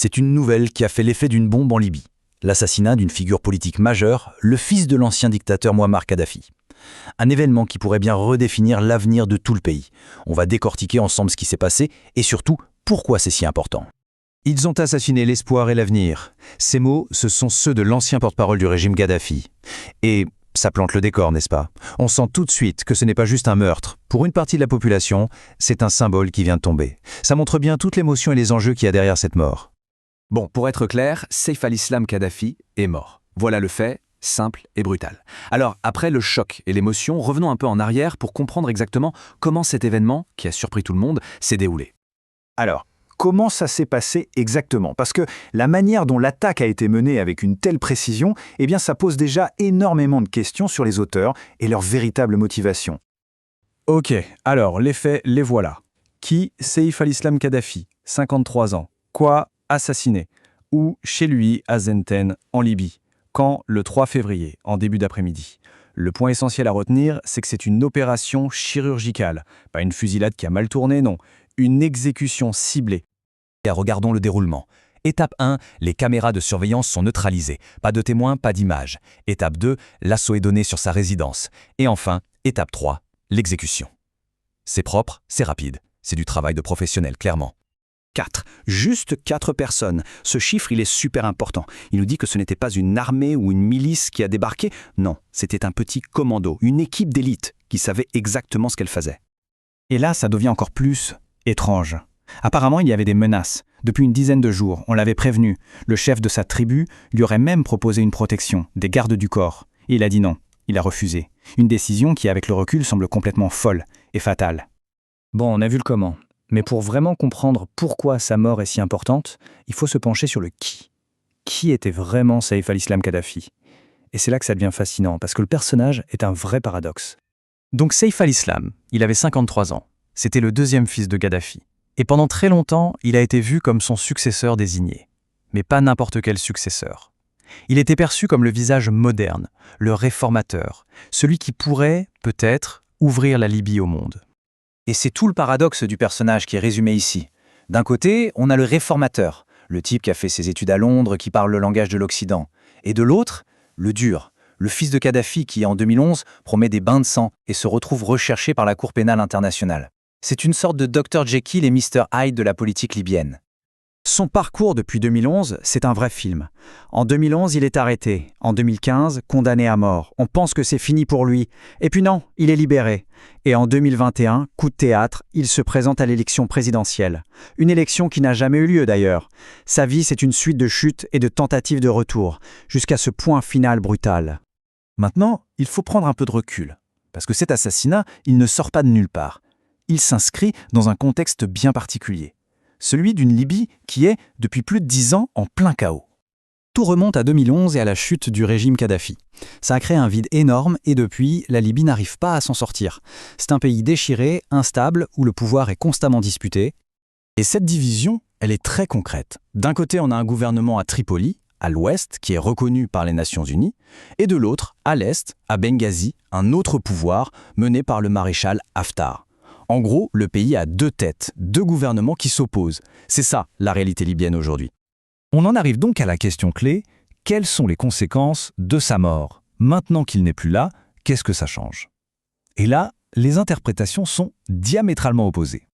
C'est une nouvelle qui a fait l'effet d'une bombe en Libye. L'assassinat d'une figure politique majeure, le fils de l'ancien dictateur Mouammar Kadhafi. Un événement qui pourrait bien redéfinir l'avenir de tout le pays. On va décortiquer ensemble ce qui s'est passé et surtout, pourquoi c'est si important. Ils ont assassiné l'espoir et l'avenir. Ces mots, ce sont ceux de l'ancien porte-parole du régime Kadhafi. Et ça plante le décor, n'est-ce pas? On sent tout de suite que ce n'est pas juste un meurtre. Pour une partie de la population, c'est un symbole qui vient de tomber. Ça montre bien toute l'émotion et les enjeux qu'il y a derrière cette mort. Bon, pour être clair, Saif al-Islam Kadhafi est mort. Voilà le fait, simple et brutal. Alors, après le choc et l'émotion, revenons un peu en arrière pour comprendre exactement comment cet événement, qui a surpris tout le monde, s'est déroulé. Alors, comment ça s'est passé exactement? Parce que la manière dont l'attaque a été menée avec une telle précision, eh bien ça pose déjà énormément de questions sur les auteurs et leur véritable motivation. Ok, alors les faits, les voilà. Qui? Saif al-Islam Kadhafi, 53 ans. Quoi? Assassiné. Où? Chez lui, à Zenten, en Libye. Quand? Le 3 février, en début d'après-midi. Le point essentiel à retenir, c'est que c'est une opération chirurgicale. Pas une fusillade qui a mal tourné, non. Une exécution ciblée. Regardons le déroulement. Étape 1, les caméras de surveillance sont neutralisées. Pas de témoins, pas d'images. Étape 2, l'assaut est donné sur sa résidence. Et enfin, étape 3, l'exécution. C'est propre, c'est rapide. C'est du travail de professionnel, clairement. 4. Juste 4 personnes. Ce chiffre, il est super important. Il nous dit que ce n'était pas une armée ou une milice qui a débarqué. Non, c'était un petit commando, une équipe d'élite qui savait exactement ce qu'elle faisait. Et là, ça devient encore plus étrange. Apparemment, il y avait des menaces. Depuis une dizaine de jours, on l'avait prévenu. Le chef de sa tribu lui aurait même proposé une protection, des gardes du corps. Et il a dit non. Il a refusé. Une décision qui, avec le recul, semble complètement folle et fatale. Bon, on a vu le comment. Mais pour vraiment comprendre pourquoi sa mort est si importante, il faut se pencher sur le qui. Qui était vraiment Saif al-Islam Kadhafi? Et c'est là que ça devient fascinant, parce que le personnage est un vrai paradoxe. Donc Saif al-Islam, il avait 53 ans. C'était le deuxième fils de Kadhafi. Et pendant très longtemps, il a été vu comme son successeur désigné. Mais pas n'importe quel successeur. Il était perçu comme le visage moderne, le réformateur, celui qui pourrait, peut-être, ouvrir la Libye au monde. Et c'est tout le paradoxe du personnage qui est résumé ici. D'un côté, on a le réformateur, le type qui a fait ses études à Londres, qui parle le langage de l'Occident. Et de l'autre, le dur, le fils de Kadhafi qui, en 2011, promet des bains de sang et se retrouve recherché par la Cour pénale internationale. C'est une sorte de Dr Jekyll et Mr Hyde de la politique libyenne. Son parcours depuis 2011, c'est un vrai film. En 2011, il est arrêté. En 2015, condamné à mort. On pense que c'est fini pour lui. Et puis non, il est libéré. Et en 2021, coup de théâtre, il se présente à l'élection présidentielle. Une élection qui n'a jamais eu lieu d'ailleurs. Sa vie, c'est une suite de chutes et de tentatives de retour, jusqu'à ce point final brutal. Maintenant, il faut prendre un peu de recul. Parce que cet assassinat, il ne sort pas de nulle part. Il s'inscrit dans un contexte bien particulier. Celui d'une Libye qui est, depuis plus de 10 ans, en plein chaos. Tout remonte à 2011 et à la chute du régime Kadhafi. Ça a créé un vide énorme et depuis, la Libye n'arrive pas à s'en sortir. C'est un pays déchiré, instable, où le pouvoir est constamment disputé. Et cette division, elle est très concrète. D'un côté, on a un gouvernement à Tripoli, à l'ouest, qui est reconnu par les Nations Unies, et de l'autre, à l'est, à Benghazi, un autre pouvoir mené par le maréchal Haftar. En gros, le pays a 2 têtes, 2 gouvernements qui s'opposent. C'est ça, la réalité libyenne aujourd'hui. On en arrive donc à la question clé, quelles sont les conséquences de sa mort? Maintenant qu'il n'est plus là, qu'est-ce que ça change? Et là, les interprétations sont diamétralement opposées.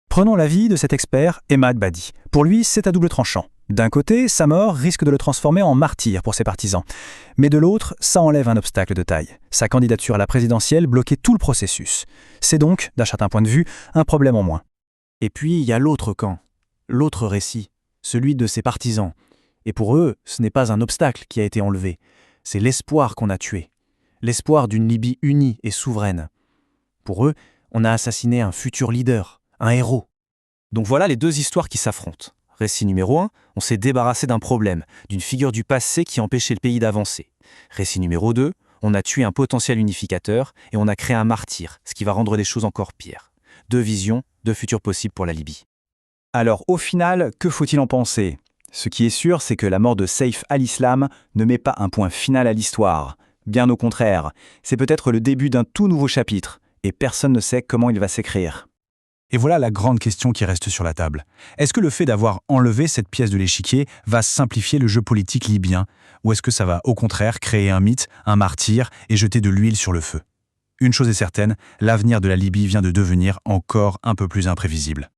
Prenons l'avis de cet expert, Emad Badi. Pour lui, c'est à double tranchant. D'un côté, sa mort risque de le transformer en martyr pour ses partisans. Mais de l'autre, ça enlève un obstacle de taille. Sa candidature à la présidentielle bloquait tout le processus. C'est donc, d'un certain point de vue, un problème en moins. Et puis, il y a l'autre camp, l'autre récit, celui de ses partisans. Et pour eux, ce n'est pas un obstacle qui a été enlevé, c'est l'espoir qu'on a tué. L'espoir d'une Libye unie et souveraine. Pour eux, on a assassiné un futur leader, un héros. Donc voilà les 2 histoires qui s'affrontent. Récit numéro 1, on s'est débarrassé d'un problème, d'une figure du passé qui empêchait le pays d'avancer. Récit numéro 2, on a tué un potentiel unificateur et on a créé un martyr, ce qui va rendre les choses encore pires. 2 visions, 2 futurs possibles pour la Libye. Alors au final, que faut-il en penser? Ce qui est sûr, c'est que la mort de Saif al-Islam ne met pas un point final à l'histoire. Bien au contraire, c'est peut-être le début d'un tout nouveau chapitre, et personne ne sait comment il va s'écrire. Et voilà la grande question qui reste sur la table. Est-ce que le fait d'avoir enlevé cette pièce de l'échiquier va simplifier le jeu politique libyen, ou est-ce que ça va au contraire créer un mythe, un martyr et jeter de l'huile sur le feu? Une chose est certaine, l'avenir de la Libye vient de devenir encore un peu plus imprévisible.